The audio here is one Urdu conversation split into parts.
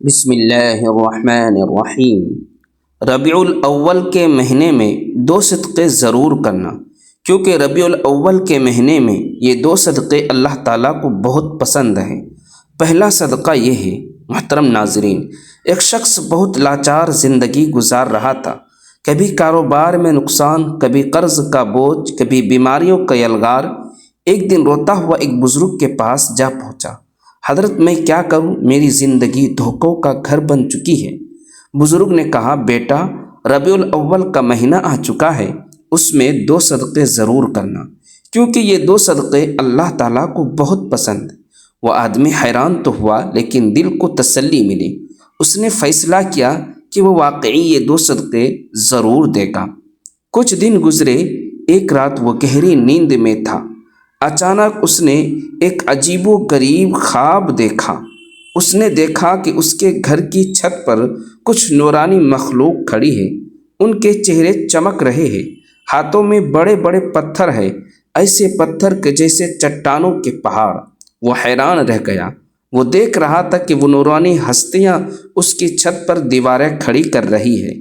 بسم اللہ الرحمن الرحیم۔ ربیع الاول کے مہینے میں 2 صدقے ضرور کرنا، کیونکہ ربیع الاول کے مہینے میں یہ 2 صدقے اللہ تعالیٰ کو بہت پسند ہیں۔ پہلا صدقہ یہ ہے، محترم ناظرین، ایک شخص بہت لاچار زندگی گزار رہا تھا۔ کبھی کاروبار میں نقصان، کبھی قرض کا بوجھ، کبھی بیماریوں کا یلغار۔ ایک دن روتا ہوا ایک بزرگ کے پاس جا پہنچا۔ حضرت، میں کیا کروں؟ میری زندگی دھوکوں کا گھر بن چکی ہے۔ بزرگ نے کہا، بیٹا، ربیع الاول کا مہینہ آ چکا ہے، اس میں 2 صدقے ضرور کرنا، کیونکہ یہ 2 صدقے اللہ تعالیٰ کو بہت پسند ہیں۔ وہ آدمی حیران تو ہوا، لیکن دل کو تسلی ملی۔ اس نے فیصلہ کیا کہ وہ واقعی یہ 2 صدقے ضرور دے گا۔ کچھ دن گزرے، ایک رات وہ گہری نیند میں تھا۔ اچانک اس نے ایک عجیب و غریب خواب دیکھا۔ اس نے دیکھا کہ اس کے گھر کی چھت پر کچھ نورانی مخلوق کھڑی ہے۔ ان کے چہرے چمک رہے ہیں، ہاتھوں میں بڑے بڑے پتھر ہیں، ایسے پتھر کہ جیسے چٹانوں کے پہاڑ۔ وہ حیران رہ گیا۔ وہ دیکھ رہا تھا کہ وہ نورانی ہستیاں اس کی چھت پر دیواریں کھڑی کر رہی ہیں،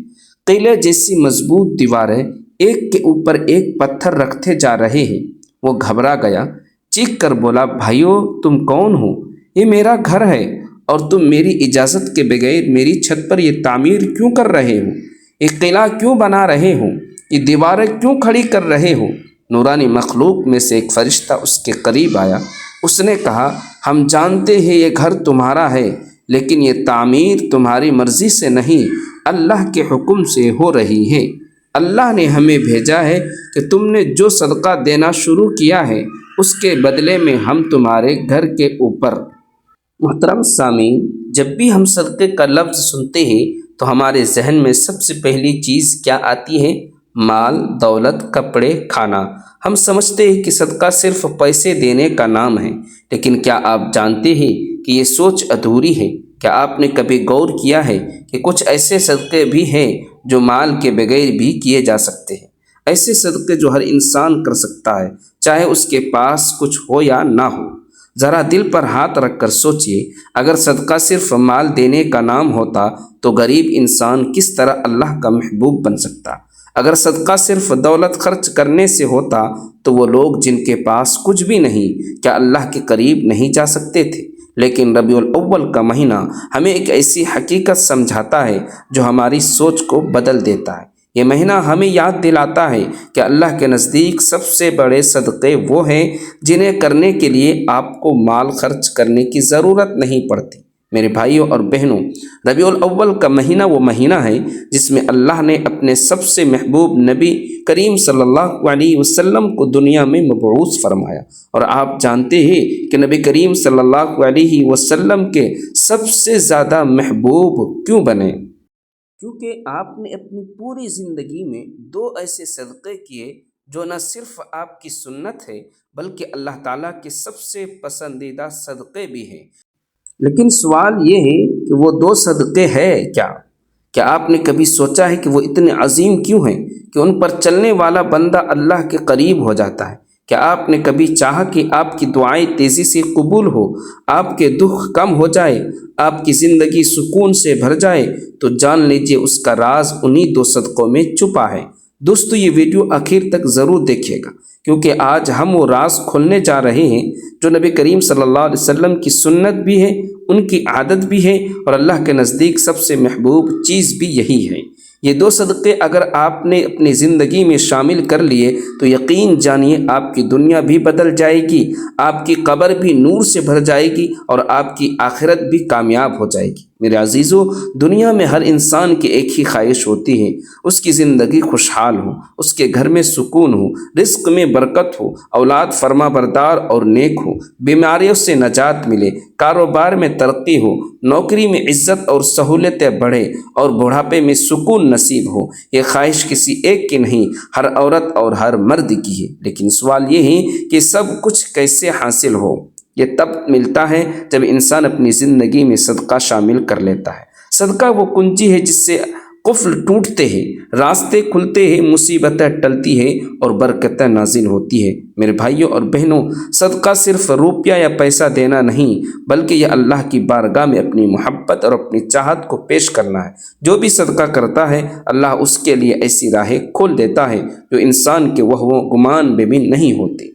قلعے جیسی مضبوط دیواریں، ایک کے اوپر ایک پتھر رکھتے جا رہے ہیں۔ وہ گھبرا گیا، چیخ کر بولا، بھائیو، تم کون ہو؟ یہ میرا گھر ہے اور تم میری اجازت کے بغیر میری چھت پر یہ تعمیر کیوں کر رہے ہو؟ یہ قلعہ کیوں بنا رہے ہو؟ یہ دیواریں کیوں کھڑی کر رہے ہو؟ نورانی مخلوق میں سے ایک فرشتہ اس کے قریب آیا۔ اس نے کہا، ہم جانتے ہیں یہ گھر تمہارا ہے، لیکن یہ تعمیر تمہاری مرضی سے نہیں، اللہ کے حکم سے ہو رہی ہے۔ اللہ نے ہمیں بھیجا ہے کہ تم نے جو صدقہ دینا شروع کیا ہے، اس کے بدلے میں ہم تمہارے گھر کے اوپر۔ محترم سامعین، جب بھی ہم صدقے کا لفظ سنتے ہیں تو ہمارے ذہن میں سب سے پہلی چیز کیا آتی ہے؟ مال، دولت، کپڑے، کھانا۔ ہم سمجھتے ہیں کہ صدقہ صرف پیسے دینے کا نام ہے، لیکن کیا آپ جانتے ہیں کہ یہ سوچ ادھوری ہے؟ کیا آپ نے کبھی غور کیا ہے کہ کچھ ایسے صدقے بھی ہیں جو مال کے بغیر بھی کیے جا سکتے ہیں؟ ایسے صدقے جو ہر انسان کر سکتا ہے، چاہے اس کے پاس کچھ ہو یا نہ ہو۔ ذرا دل پر ہاتھ رکھ کر سوچئے، اگر صدقہ صرف مال دینے کا نام ہوتا تو غریب انسان کس طرح اللہ کا محبوب بن سکتا؟ اگر صدقہ صرف دولت خرچ کرنے سے ہوتا تو وہ لوگ جن کے پاس کچھ بھی نہیں، کیا اللہ کے قریب نہیں جا سکتے تھے؟ لیکن ربیع الاول کا مہینہ ہمیں ایک ایسی حقیقت سمجھاتا ہے جو ہماری سوچ کو بدل دیتا ہے۔ یہ مہینہ ہمیں یاد دلاتا ہے کہ اللہ کے نزدیک سب سے بڑے صدقے وہ ہیں جنہیں کرنے کے لیے آپ کو مال خرچ کرنے کی ضرورت نہیں پڑتی۔ میرے بھائیوں اور بہنوں، ربیع الاول کا مہینہ وہ مہینہ ہے جس میں اللہ نے اپنے سب سے محبوب نبی کریم صلی اللہ علیہ وسلم کو دنیا میں مبعوث فرمایا۔ اور آپ جانتے ہیں کہ نبی کریم صلی اللہ علیہ وسلم کے سب سے زیادہ محبوب کیوں بنے؟ کیونکہ آپ نے اپنی پوری زندگی میں 2 ایسے صدقے کیے جو نہ صرف آپ کی سنت ہے بلکہ اللہ تعالیٰ کے سب سے پسندیدہ صدقے بھی ہیں۔ لیکن سوال یہ ہے کہ وہ 2 صدقے ہیں کیا؟ کیا آپ نے کبھی سوچا ہے کہ وہ اتنے عظیم کیوں ہیں کہ ان پر چلنے والا بندہ اللہ کے قریب ہو جاتا ہے؟ کیا آپ نے کبھی چاہا کہ آپ کی دعائیں تیزی سے قبول ہو، آپ کے دکھ کم ہو جائے، آپ کی زندگی سکون سے بھر جائے؟ تو جان لیجئے اس کا راز انہی 2 صدقوں میں چھپا ہے۔ دوستو، یہ ویڈیو آخر تک ضرور دیکھیے گا، کیونکہ آج ہم وہ راز کھولنے جا رہے ہیں جو نبی کریم صلی اللہ علیہ وسلم کی سنت بھی ہے، ان کی عادت بھی ہے، اور اللہ کے نزدیک سب سے محبوب چیز بھی یہی ہے۔ یہ 2 صدقے اگر آپ نے اپنی زندگی میں شامل کر لیے تو یقین جانیے آپ کی دنیا بھی بدل جائے گی، آپ کی قبر بھی نور سے بھر جائے گی، اور آپ کی آخرت بھی کامیاب ہو جائے گی۔ میرے عزیزو، دنیا میں ہر انسان کی ایک ہی خواہش ہوتی ہے، اس کی زندگی خوشحال ہو، اس کے گھر میں سکون ہو، رزق میں برکت ہو، اولاد فرما بردار اور نیک ہو، بیماریوں سے نجات ملے، کاروبار میں ترقی ہو، نوکری میں عزت اور سہولتیں بڑھے، اور بڑھاپے میں سکون نصیب ہو۔ یہ خواہش کسی ایک کی نہیں، ہر عورت اور ہر مرد کی ہے۔ لیکن سوال یہ ہے کہ سب کچھ کیسے حاصل ہو؟ یہ تب ملتا ہے جب انسان اپنی زندگی میں صدقہ شامل کر لیتا ہے۔ صدقہ وہ کنجی ہے جس سے قفل ٹوٹتے ہیں، راستے کھلتے ہیں، مصیبتیں ٹلتی ہیں اور برکتیں نازل ہوتی ہے۔ میرے بھائیوں اور بہنوں، صدقہ صرف روپیہ یا پیسہ دینا نہیں، بلکہ یہ اللہ کی بارگاہ میں اپنی محبت اور اپنی چاہت کو پیش کرنا ہے۔ جو بھی صدقہ کرتا ہے اللہ اس کے لیے ایسی راہیں کھول دیتا ہے جو انسان کے وہم و گمان میں بھی نہیں ہوتی۔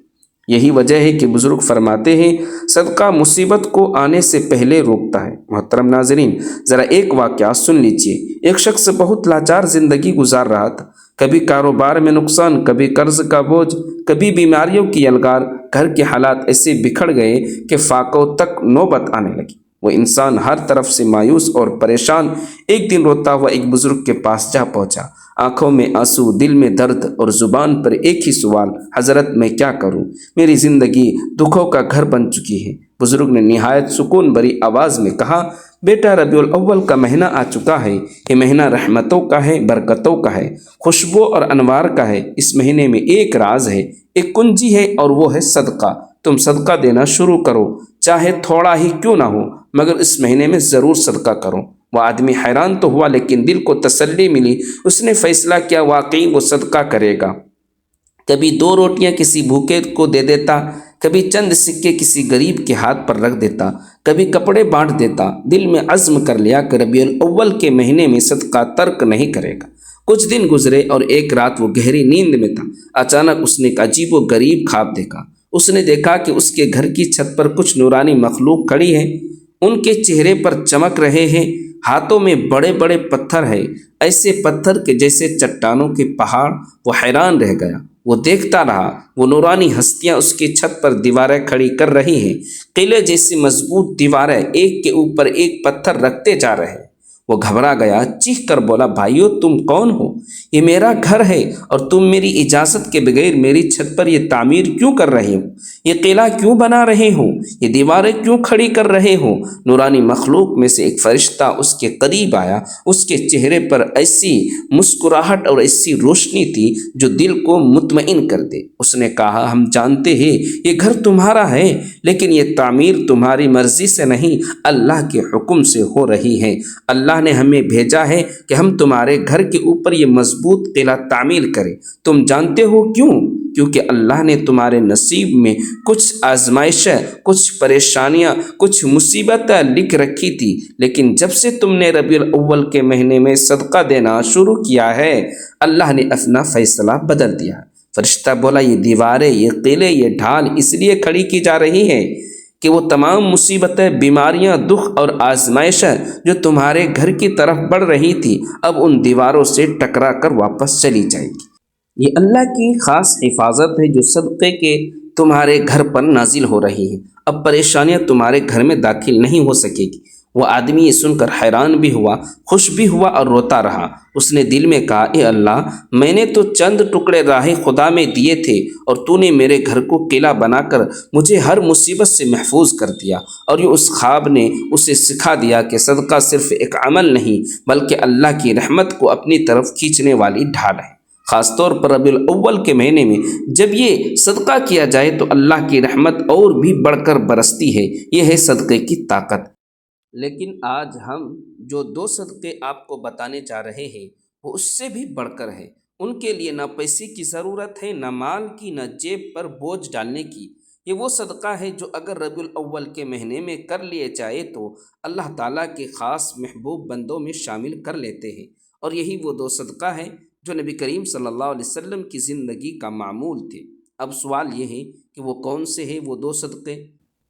یہی وجہ ہے کہ بزرگ فرماتے ہیں صدقہ مصیبت کو آنے سے پہلے روکتا ہے۔ محترم ناظرین، ذرا ایک واقعہ سن لیجئے۔ ایک شخص بہت لاچار زندگی گزار رہا تھا، کبھی کاروبار میں نقصان، کبھی قرض کا بوجھ، کبھی بیماریوں کی یلغار۔ گھر کے حالات ایسے بکھر گئے کہ فاقوں تک نوبت آنے لگی۔ وہ انسان ہر طرف سے مایوس اور پریشان ایک دن روتا ہوا ایک بزرگ کے پاس جا پہنچا، آنکھوں میں آنسو، دل میں درد اور زبان پر ایک ہی سوال، حضرت میں کیا کروں؟ میری زندگی دکھوں کا گھر بن چکی ہے۔ بزرگ نے نہایت سکون بھری آواز میں کہا، بیٹا، ربیع الاول کا مہینہ آ چکا ہے۔ یہ مہینہ رحمتوں کا ہے، برکتوں کا ہے، خوشبو اور انوار کا ہے۔ اس مہینے میں ایک راز ہے، ایک کنجی ہے، اور وہ ہے صدقہ۔ تم صدقہ دینا شروع کرو، چاہے تھوڑا ہی کیوں نہ ہو، مگر اس مہینے میں ضرور صدقہ کرو۔ وہ آدمی حیران تو ہوا، لیکن دل کو تسلی ملی۔ اس نے فیصلہ کیا واقعی وہ صدقہ کرے گا۔ کبھی 2 روٹیاں کسی بھوکے کو دے دیتا، کبھی چند سکے کسی غریب کے ہاتھ پر رکھ دیتا، کبھی کپڑے بانٹ دیتا۔ دل میں عزم کر لیا کہ ربیع الاول کے مہینے میں صدقہ ترک نہیں کرے گا۔ کچھ دن گزرے اور ایک رات وہ گہری نیند میں تھا۔ اچانک اس نے ایک عجیب و غریب خواب دیکھا۔ اس نے دیکھا کہ اس کے گھر کی چھت پر کچھ نورانی مخلوق کھڑی ہے، ان کے چہرے پر چمک رہے ہیں، ہاتھوں میں بڑے بڑے پتھر ہیں، ایسے پتھر کے جیسے چٹانوں کے پہاڑ۔ وہ حیران رہ گیا، وہ دیکھتا رہا۔ وہ نورانی ہستیاں اس کی چھت پر دیواریں کھڑی کر رہی ہیں، قلعے جیسی مضبوط دیواریں، ایک کے اوپر ایک پتھر رکھتے جا رہے ہیں۔ وہ گھبرا گیا، چیخ کر بولا، بھائیو تم کون ہو؟ یہ میرا گھر ہے اور تم میری اجازت کے بغیر میری چھت پر یہ تعمیر کیوں کر رہے ہو؟ یہ قلعہ کیوں بنا رہے ہو؟ یہ دیواریں کیوں کھڑی کر رہے ہو؟ نورانی مخلوق میں سے ایک فرشتہ اس کے قریب آیا۔ اس کے چہرے پر ایسی مسکراہٹ اور ایسی روشنی تھی جو دل کو مطمئن کر دے۔ اس نے کہا، ہم جانتے ہیں یہ گھر تمہارا ہے، لیکن یہ تعمیر تمہاری مرضی سے نہیں، اللہ کے حکم سے ہو رہی ہے۔ اللہ نے ہمیں بھیجا ہے کہ ہم تمہارے گھر کے اوپر یہ مضبوط قلعہ تعمیر کریں۔ تم جانتے ہو کیوں؟ کیونکہ اللہ نے تمہارے نصیب میں کچھ آزمائشیں، کچھ پریشانیاں، کچھ مصیبتیں لکھ رکھی تھی، لیکن جب سے تم نے ربیع الاول کے مہینے میں صدقہ دینا شروع کیا ہے، اللہ نے اپنا فیصلہ بدل دیا۔ فرشتہ بولا، یہ دیواریں، یہ قلعے، یہ ڈھال اس لیے کھڑی کی جا رہی ہیں کہ وہ تمام مصیبتیں، بیماریاں، دکھ اور آزمائشیں جو تمہارے گھر کی طرف بڑھ رہی تھی، اب ان دیواروں سے ٹکرا کر واپس چلی جائے گی۔ یہ اللہ کی خاص حفاظت ہے جو صدقے کے تمہارے گھر پر نازل ہو رہی ہے۔ اب پریشانیاں تمہارے گھر میں داخل نہیں ہو سکے گی۔ وہ آدمی یہ سن کر حیران بھی ہوا، خوش بھی ہوا اور روتا رہا۔ اس نے دل میں کہا، اے اللہ، میں نے تو چند ٹکڑے راہ خدا میں دیے تھے اور تو نے میرے گھر کو قلعہ بنا کر مجھے ہر مصیبت سے محفوظ کر دیا۔ اور یہ اس خواب نے اسے سکھا دیا کہ صدقہ صرف ایک عمل نہیں، بلکہ اللہ کی رحمت کو اپنی طرف کھینچنے والی ڈھال ہے۔ خاص طور پر ربیع الاول کے مہینے میں جب یہ صدقہ کیا جائے تو اللہ کی رحمت اور بھی بڑھ کر برستی ہے۔ یہ ہے صدقے کی طاقت۔ لیکن آج ہم جو 2 صدقے آپ کو بتانے جا رہے ہیں وہ اس سے بھی بڑھ کر ہے۔ ان کے لیے نہ پیسے کی ضرورت ہے، نہ مال کی، نہ جیب پر بوجھ ڈالنے کی۔ یہ وہ صدقہ ہے جو اگر ربیع الاول کے مہینے میں کر لیے جائے تو اللہ تعالیٰ کے خاص محبوب بندوں میں شامل کر لیتے ہیں۔ اور یہی وہ 2 صدقہ ہے جو نبی کریم صلی اللہ علیہ وسلم کی زندگی کا معمول تھے۔ اب سوال یہ ہے کہ وہ کون سے ہیں وہ 2 صدقے؟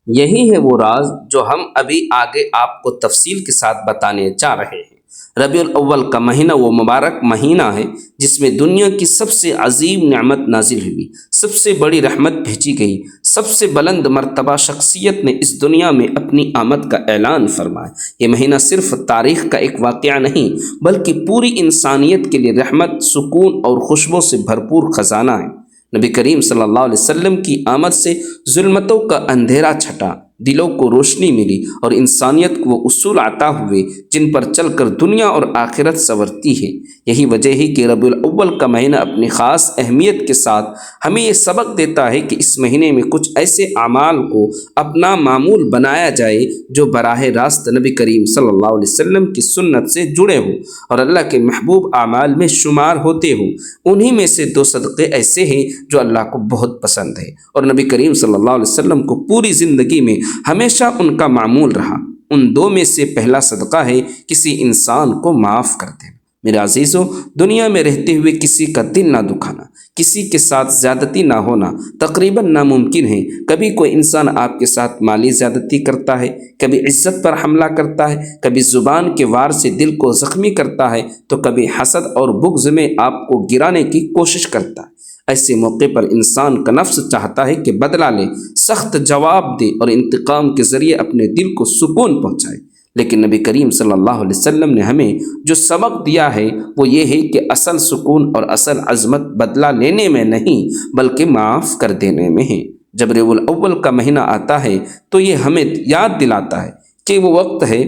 یہی ہے وہ راز جو ہم ابھی آگے آپ کو تفصیل کے ساتھ بتانے جا رہے ہیں۔ ربیع الاول کا مہینہ وہ مبارک مہینہ ہے جس میں دنیا کی سب سے عظیم نعمت نازل ہوئی، سب سے بڑی رحمت بھیجی گئی، سب سے بلند مرتبہ شخصیت نے اس دنیا میں اپنی آمد کا اعلان فرمایا۔ یہ مہینہ صرف تاریخ کا ایک واقعہ نہیں بلکہ پوری انسانیت کے لیے رحمت، سکون اور خوشبو سے بھرپور خزانہ ہے۔ نبی کریم صلی اللہ علیہ وسلم کی آمد سے ظلمتوں کا اندھیرا چھٹا، دلوں کو روشنی ملی اور انسانیت کو وہ اصول عطا ہوئے جن پر چل کر دنیا اور آخرت سنورتی ہے۔ یہی وجہ ہے کہ ربیع الاول کا مہینہ اپنی خاص اہمیت کے ساتھ ہمیں یہ سبق دیتا ہے کہ اس مہینے میں کچھ ایسے اعمال کو اپنا معمول بنایا جائے جو براہ راست نبی کریم صلی اللہ علیہ وسلم کی سنت سے جڑے ہوں اور اللہ کے محبوب اعمال میں شمار ہوتے ہوں۔ انہی میں سے 2 صدقے ایسے ہیں جو اللہ کو بہت پسند ہے اور نبی کریم صلی اللہ علیہ وسلم کو پوری زندگی میں ہمیشہ ان کا معمول رہا۔ ان 2 میں سے پہلا صدقہ ہے کسی انسان کو معاف کر دینا۔ میرے عزیزوں، دنیا میں رہتے ہوئے کسی کا دل نہ دکھانا، کسی کے ساتھ زیادتی نہ ہونا تقریباً ناممکن ہے۔ کبھی کوئی انسان آپ کے ساتھ مالی زیادتی کرتا ہے، کبھی عزت پر حملہ کرتا ہے، کبھی زبان کے وار سے دل کو زخمی کرتا ہے، تو کبھی حسد اور بغض میں آپ کو گرانے کی کوشش کرتا ہے۔ ایسے موقع پر انسان کا نفس چاہتا ہے کہ بدلہ لے، سخت جواب دے اور انتقام کے ذریعے اپنے دل کو سکون پہنچائے۔ لیکن نبی کریم صلی اللہ علیہ وسلم نے ہمیں جو سبق دیا ہے وہ یہ ہے کہ اصل سکون اور اصل عظمت بدلہ لینے میں نہیں بلکہ معاف کر دینے میں ہے۔ جب ربیع الاول کا مہینہ آتا ہے تو یہ ہمیں یاد دلاتا ہے کہ وہ وقت ہے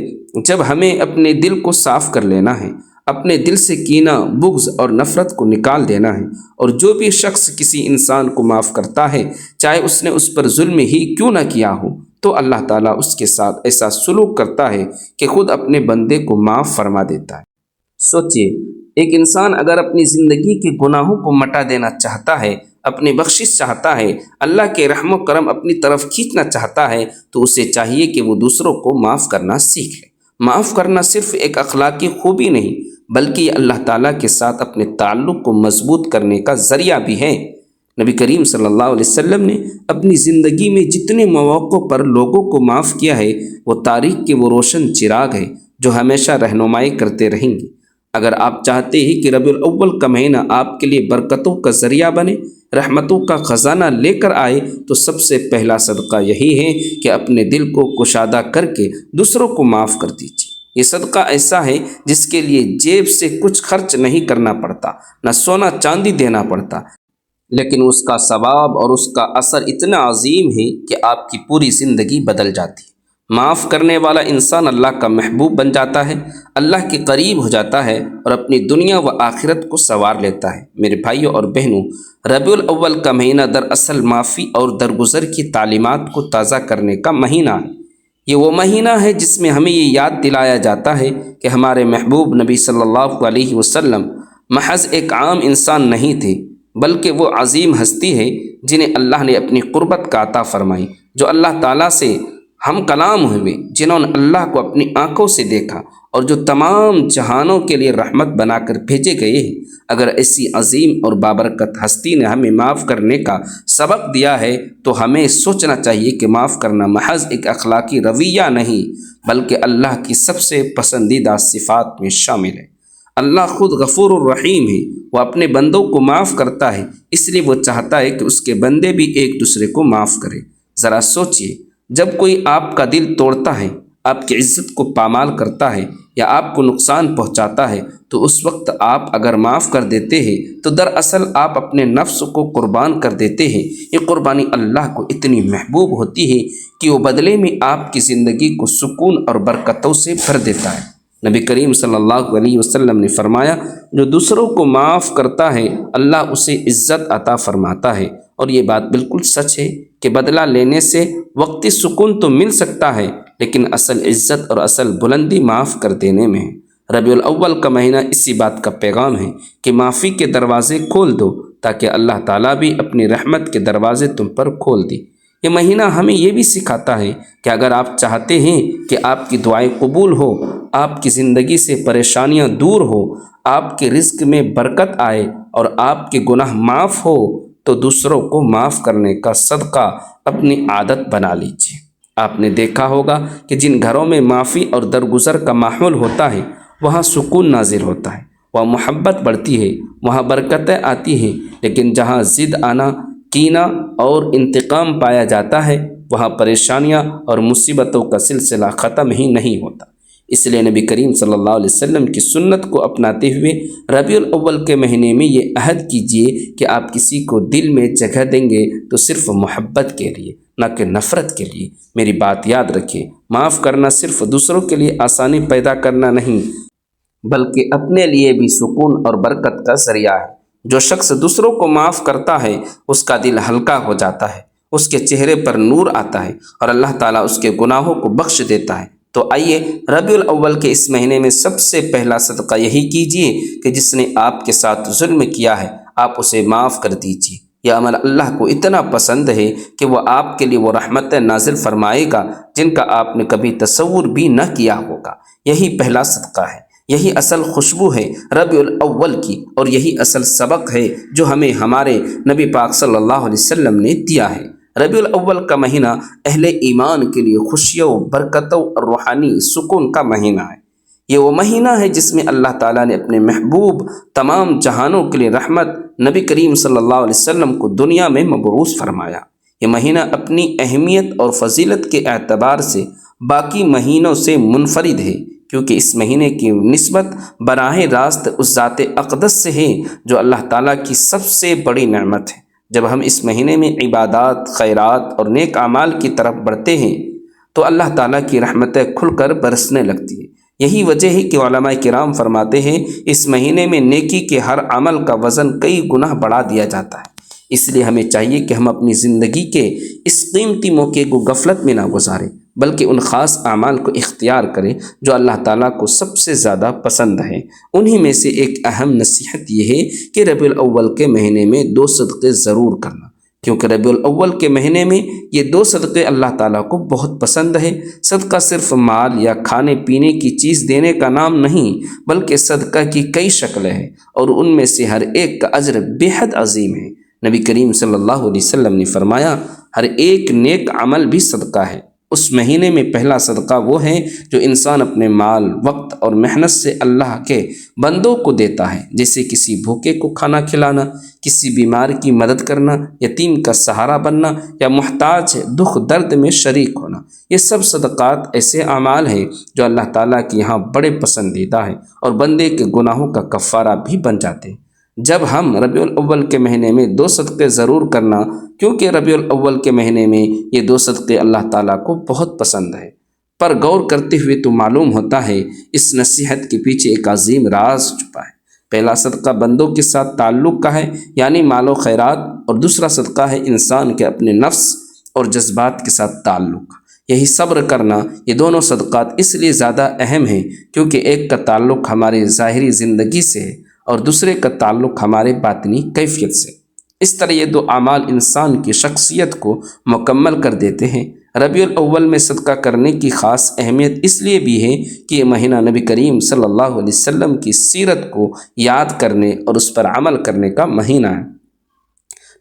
جب ہمیں اپنے دل کو صاف کر لینا ہے، اپنے دل سے کینہ، بغض اور نفرت کو نکال دینا ہے، اور جو بھی شخص کسی انسان کو معاف کرتا ہے، چاہے اس نے اس پر ظلم ہی کیوں نہ کیا ہو، تو اللہ تعالیٰ اس کے ساتھ ایسا سلوک کرتا ہے کہ خود اپنے بندے کو معاف فرما دیتا ہے۔ سوچئے، ایک انسان اگر اپنی زندگی کے گناہوں کو مٹا دینا چاہتا ہے، اپنی بخشش چاہتا ہے، اللہ کے رحم و کرم اپنی طرف کھینچنا چاہتا ہے، تو اسے چاہیے کہ وہ دوسروں کو معاف کرنا سیکھ لے۔ معاف کرنا صرف ایک اخلاقی خوبی نہیں بلکہ یہ اللہ تعالیٰ کے ساتھ اپنے تعلق کو مضبوط کرنے کا ذریعہ بھی ہے۔ نبی کریم صلی اللہ علیہ وسلم نے اپنی زندگی میں جتنے مواقع پر لوگوں کو معاف کیا ہے، وہ تاریخ کے وہ روشن چراغ ہے جو ہمیشہ رہنمائی کرتے رہیں گے۔ اگر آپ چاہتے ہی کہ ربیع الاول کا مہینہ آپ کے لیے برکتوں کا ذریعہ بنے، رحمتوں کا خزانہ لے کر آئے، تو سب سے پہلا صدقہ یہی ہے کہ اپنے دل کو کشادہ کر کے دوسروں کو معاف کر دیجیے۔ یہ صدقہ ایسا ہے جس کے لیے جیب سے کچھ خرچ نہیں کرنا پڑتا، نہ سونا چاندی دینا پڑتا، لیکن اس کا ثواب اور اس کا اثر اتنا عظیم ہے کہ آپ کی پوری زندگی بدل جاتی ہے۔ معاف کرنے والا انسان اللہ کا محبوب بن جاتا ہے، اللہ کے قریب ہو جاتا ہے اور اپنی دنیا و آخرت کو سنوار لیتا ہے۔ میرے بھائیوں اور بہنوں، ربیع الاول کا مہینہ دراصل معافی اور درگزر کی تعلیمات کو تازہ کرنے کا مہینہ ہے۔ یہ وہ مہینہ ہے جس میں ہمیں یہ یاد دلایا جاتا ہے کہ ہمارے محبوب نبی صلی اللہ علیہ وسلم محض ایک عام انسان نہیں تھے، بلکہ وہ عظیم ہستی ہے جنہیں اللہ نے اپنی قربت کا عطا فرمائی، جو اللہ تعالیٰ سے ہم کلام ہوئے، جنہوں نے اللہ کو اپنی آنکھوں سے دیکھا اور جو تمام جہانوں کے لیے رحمت بنا کر بھیجے گئے ہیں۔ اگر ایسی عظیم اور بابرکت ہستی نے ہمیں معاف کرنے کا سبق دیا ہے تو ہمیں سوچنا چاہیے کہ معاف کرنا محض ایک اخلاقی رویہ نہیں بلکہ اللہ کی سب سے پسندیدہ صفات میں شامل ہے۔ اللہ خود غفور الرحیم ہے، وہ اپنے بندوں کو معاف کرتا ہے، اس لیے وہ چاہتا ہے کہ اس کے بندے بھی ایک دوسرے کو معاف کریں۔ ذرا سوچئے، جب کوئی آپ کا دل توڑتا ہے، آپ کی عزت کو پامال کرتا ہے یا آپ کو نقصان پہنچاتا ہے، تو اس وقت آپ اگر معاف کر دیتے ہیں تو دراصل آپ اپنے نفس کو قربان کر دیتے ہیں۔ یہ قربانی اللہ کو اتنی محبوب ہوتی ہے کہ وہ بدلے میں آپ کی زندگی کو سکون اور برکتوں سے بھر دیتا ہے۔ نبی کریم صلی اللہ علیہ وسلم نے فرمایا، جو دوسروں کو معاف کرتا ہے اللہ اسے عزت عطا فرماتا ہے، اور یہ بات بالکل سچ ہے کہ بدلہ لینے سے وقتی سکون تو مل سکتا ہے لیکن اصل عزت اور اصل بلندی معاف کر دینے میں ہے۔ ربیع الاول کا مہینہ اسی بات کا پیغام ہے کہ معافی کے دروازے کھول دو تاکہ اللہ تعالیٰ بھی اپنی رحمت کے دروازے تم پر کھول دے۔ یہ مہینہ ہمیں یہ بھی سکھاتا ہے کہ اگر آپ چاہتے ہیں کہ آپ کی دعائیں قبول ہو، آپ کی زندگی سے پریشانیاں دور ہو، آپ کے رزق میں برکت آئے اور آپ کے گناہ معاف ہو، تو دوسروں کو معاف کرنے کا صدقہ اپنی عادت بنا لیجیے۔ آپ نے دیکھا ہوگا کہ جن گھروں میں معافی اور درگزر کا ماحول ہوتا ہے وہاں سکون نازل ہوتا ہے، وہاں محبت بڑھتی ہے، وہاں برکتیں آتی ہیں، لیکن جہاں ضد آنا، کینہ اور انتقام پایا جاتا ہے وہاں پریشانیاں اور مصیبتوں کا سلسلہ ختم ہی نہیں ہوتا۔ اس لیے نبی کریم صلی اللہ علیہ وسلم کی سنت کو اپناتے ہوئے ربیع الاول کے مہینے میں یہ عہد کیجیے کہ آپ کسی کو دل میں جگہ دیں گے تو صرف محبت کے لیے، نہ کہ نفرت کے لیے۔ میری بات یاد رکھیے، معاف کرنا صرف دوسروں کے لیے آسانی پیدا کرنا نہیں بلکہ اپنے لیے بھی سکون اور برکت کا ذریعہ ہے۔ جو شخص دوسروں کو معاف کرتا ہے اس کا دل ہلکا ہو جاتا ہے، اس کے چہرے پر نور آتا ہے اور اللہ تعالیٰ اس کے گناہوں کو بخش دیتا ہے۔ تو آئیے ربیع الاول کے اس مہینے میں سب سے پہلا صدقہ یہی کیجیے کہ جس نے آپ کے ساتھ ظلم کیا ہے آپ اسے معاف کر دیجیے۔ یہ عمل اللہ کو اتنا پسند ہے کہ وہ آپ کے لیے وہ رحمتیں نازل فرمائے گا جن کا آپ نے کبھی تصور بھی نہ کیا ہوگا۔ یہی پہلا صدقہ ہے، یہی اصل خوشبو ہے ربیع الاول کی، اور یہی اصل سبق ہے جو ہمیں ہمارے نبی پاک صلی اللہ علیہ وسلم نے دیا ہے۔ ربیع الاول کا مہینہ اہل ایمان کے لیے خوشیوں، برکتوں اور روحانی سکون کا مہینہ ہے۔ یہ وہ مہینہ ہے جس میں اللہ تعالیٰ نے اپنے محبوب تمام جہانوں کے لیے رحمت نبی کریم صلی اللہ علیہ وسلم کو دنیا میں مبعوث فرمایا۔ یہ مہینہ اپنی اہمیت اور فضیلت کے اعتبار سے باقی مہینوں سے منفرد ہے، کیونکہ اس مہینے کی نسبت براہ راست اس ذات اقدس سے ہے جو اللہ تعالیٰ کی سب سے بڑی نعمت ہے۔ جب ہم اس مہینے میں عبادات، خیرات اور نیک اعمال کی طرف بڑھتے ہیں تو اللہ تعالیٰ کی رحمتیں کھل کر برسنے لگتی ہیں۔ یہی وجہ ہے کہ علماء کرام فرماتے ہیں اس مہینے میں نیکی کے ہر عمل کا وزن کئی گنا بڑھا دیا جاتا ہے۔ اس لیے ہمیں چاہیے کہ ہم اپنی زندگی کے اس قیمتی موقع کو غفلت میں نہ گزاریں بلکہ ان خاص اعمال کو اختیار کریں جو اللہ تعالیٰ کو سب سے زیادہ پسند ہے۔ انہی میں سے ایک اہم نصیحت یہ ہے کہ ربیع الاول کے مہینے میں 2 صدقے ضرور کرنا، کیونکہ ربیع الاول کے مہینے میں یہ 2 صدقے اللہ تعالیٰ کو بہت پسند ہے۔ صدقہ صرف مال یا کھانے پینے کی چیز دینے کا نام نہیں بلکہ صدقہ کی کئی شکلیں ہیں، اور ان میں سے ہر ایک کا اجر بے حد عظیم ہے۔ نبی کریم صلی اللہ علیہ وسلم نے فرمایا، ہر ایک نیک عمل بھی صدقہ ہے۔ اس مہینے میں پہلا صدقہ وہ ہے جو انسان اپنے مال، وقت اور محنت سے اللہ کے بندوں کو دیتا ہے، جیسے کسی بھوکے کو کھانا کھلانا، کسی بیمار کی مدد کرنا، یتیم کا سہارا بننا یا محتاج دکھ درد میں شریک ہونا۔ یہ سب صدقات ایسے اعمال ہیں جو اللہ تعالیٰ کے یہاں بڑے پسندیدہ ہیں اور بندے کے گناہوں کا کفارہ بھی بن جاتے ہیں۔ جب ہم ربیع الاول کے مہینے میں 2 صدقے ضرور کرنا، کیونکہ ربیع الاول کے مہینے میں یہ 2 صدقے اللہ تعالیٰ کو بہت پسند ہے۔ پر غور کرتے ہوئے تو معلوم ہوتا ہے اس نصیحت کے پیچھے ایک عظیم راز چھپا ہے۔ پہلا صدقہ بندوں کے ساتھ تعلق کا ہے، یعنی مال و خیرات، اور دوسرا صدقہ ہے انسان کے اپنے نفس اور جذبات کے ساتھ تعلق۔ یہی صبر کرنا، یہ دونوں صدقات اس لیے زیادہ اہم ہیں کیونکہ ایک کا تعلق ہمارے ظاہری زندگی سے ہے اور دوسرے کا تعلق ہمارے باطنی کیفیت سے۔ اس طرح یہ 2 اعمال انسان کی شخصیت کو مکمل کر دیتے ہیں۔ ربیع الاول میں صدقہ کرنے کی خاص اہمیت اس لیے بھی ہے کہ یہ مہینہ نبی کریم صلی اللہ علیہ وسلم کی سیرت کو یاد کرنے اور اس پر عمل کرنے کا مہینہ ہے۔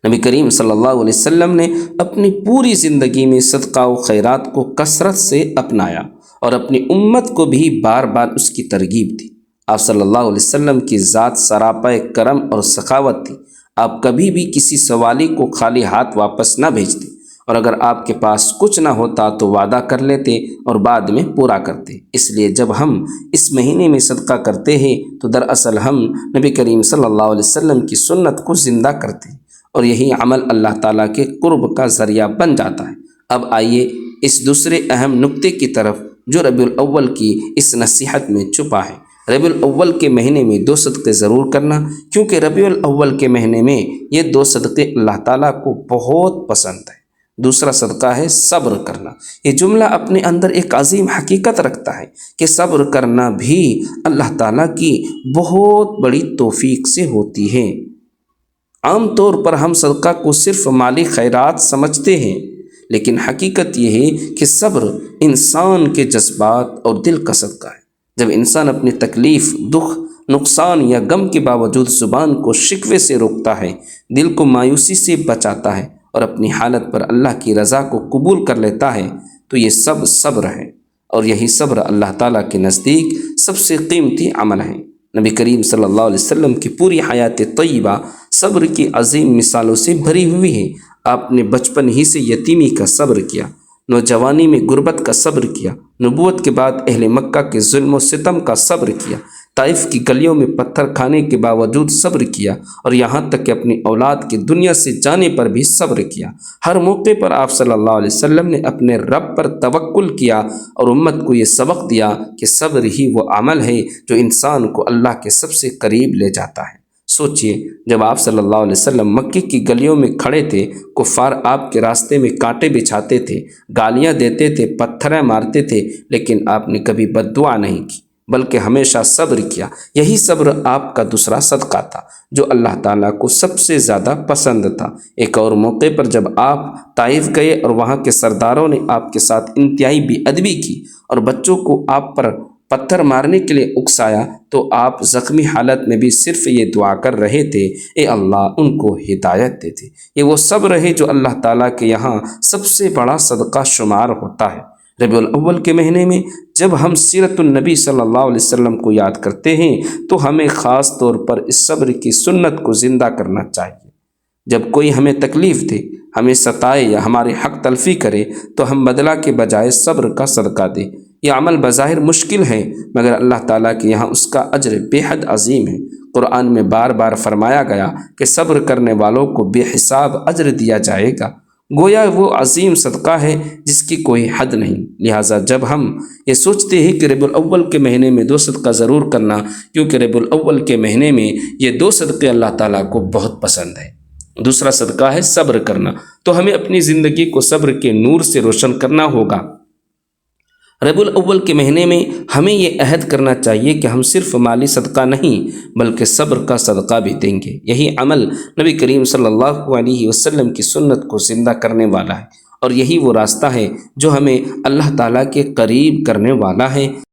نبی کریم صلی اللہ علیہ وسلم نے اپنی پوری زندگی میں صدقہ و خیرات کو کثرت سے اپنایا اور اپنی امت کو بھی بار بار اس کی ترغیب دی۔ آپ صلی اللہ علیہ وسلم کی ذات سراپا کرم اور سخاوت تھی۔ آپ کبھی بھی کسی سوالی کو خالی ہاتھ واپس نہ بھیجتے، اور اگر آپ کے پاس کچھ نہ ہوتا تو وعدہ کر لیتے اور بعد میں پورا کرتے۔ اس لیے جب ہم اس مہینے میں صدقہ کرتے ہیں تو دراصل ہم نبی کریم صلی اللہ علیہ وسلم کی سنت کو زندہ کرتے ہیں، اور یہی عمل اللہ تعالیٰ کے قرب کا ذریعہ بن جاتا ہے۔ اب آئیے اس دوسرے اہم نقطے کی طرف جو ربیع الاول کی اس نصیحت میں چھپا ہے۔ ربیع الاول کے مہینے میں 2 صدقے ضرور کرنا، کیونکہ ربیع الاول کے مہینے میں یہ 2 صدقے اللہ تعالیٰ کو بہت پسند ہے۔ دوسرا صدقہ ہے صبر کرنا۔ یہ جملہ اپنے اندر ایک عظیم حقیقت رکھتا ہے کہ صبر کرنا بھی اللہ تعالیٰ کی بہت بڑی توفیق سے ہوتی ہے۔ عام طور پر ہم صدقہ کو صرف مالی خیرات سمجھتے ہیں، لیکن حقیقت یہ ہے کہ صبر انسان کے جذبات اور دل کا صدقہ ہے۔ جب انسان اپنی تکلیف، دکھ، نقصان یا غم کے باوجود زبان کو شکوے سے روکتا ہے، دل کو مایوسی سے بچاتا ہے اور اپنی حالت پر اللہ کی رضا کو قبول کر لیتا ہے تو یہ سب صبر ہے، اور یہی صبر اللہ تعالیٰ کے نزدیک سب سے قیمتی عمل ہے۔ نبی کریم صلی اللہ علیہ وسلم کی پوری حیات طیبہ صبر کی عظیم مثالوں سے بھری ہوئی ہے۔ آپ نے بچپن ہی سے یتیمی کا صبر کیا، نوجوانی میں غربت کا صبر کیا، نبوت کے بعد اہل مکہ کے ظلم و ستم کا صبر کیا، طائف کی گلیوں میں پتھر کھانے کے باوجود صبر کیا اور یہاں تک کہ اپنی اولاد کی دنیا سے جانے پر بھی صبر کیا۔ ہر موقع پر آپ صلی اللہ علیہ وسلم نے اپنے رب پر توکل کیا اور امت کو یہ سبق دیا کہ صبر ہی وہ عمل ہے جو انسان کو اللہ کے سب سے قریب لے جاتا ہے۔ سوچئے، جب آپ صلی اللہ علیہ وسلم مکے کی گلیوں میں کھڑے تھے، کفار آپ کے راستے میں کانٹے بچھاتے تھے، گالیاں دیتے تھے، پتھریں مارتے تھے، لیکن آپ نے کبھی بد دعا نہیں کی بلکہ ہمیشہ صبر کیا۔ یہی صبر آپ کا دوسرا صدقہ تھا جو اللہ تعالیٰ کو سب سے زیادہ پسند تھا۔ ایک اور موقع پر جب آپ طائف گئے اور وہاں کے سرداروں نے آپ کے ساتھ انتہائی بے ادبی کی اور بچوں کو آپ پر پتھر مارنے کے لیے اکسایا تو آپ زخمی حالت میں بھی صرف یہ دعا کر رہے تھے، اے اللہ ان کو ہدایت دے دے۔ یہ وہ صبر ہے جو اللہ تعالیٰ کے یہاں سب سے بڑا صدقہ شمار ہوتا ہے۔ ربیع الاول کے مہینے میں جب ہم سیرت النبی صلی اللہ علیہ وسلم کو یاد کرتے ہیں تو ہمیں خاص طور پر اس صبر کی سنت کو زندہ کرنا چاہیے۔ جب کوئی ہمیں تکلیف دے، ہمیں ستائے یا ہمارے حق تلفی کرے تو ہم بدلہ کے بجائے صبر کا صدقہ دیں۔ یہ عمل بظاہر مشکل ہے مگر اللہ تعالیٰ کے یہاں اس کا اجر بے حد عظیم ہے۔ قرآن میں بار بار فرمایا گیا کہ صبر کرنے والوں کو بے حساب اجر دیا جائے گا۔ گویا وہ عظیم صدقہ ہے جس کی کوئی حد نہیں۔ لہٰذا جب ہم یہ سوچتے ہیں کہ ربیع الاول کے مہینے میں 2 صدقہ ضرور کرنا، کیونکہ ربیع الاول کے مہینے میں یہ 2 صدقے اللہ تعالیٰ کو بہت پسند ہے۔ دوسرا صدقہ ہے صبر کرنا، تو ہمیں اپنی زندگی کو صبر کے نور سے روشن کرنا ہوگا۔ ربیع الاول کے مہینے میں ہمیں یہ عہد کرنا چاہیے کہ ہم صرف مالی صدقہ نہیں بلکہ صبر کا صدقہ بھی دیں گے۔ یہی عمل نبی کریم صلی اللہ علیہ وسلم کی سنت کو زندہ کرنے والا ہے اور یہی وہ راستہ ہے جو ہمیں اللہ تعالیٰ کے قریب کرنے والا ہے۔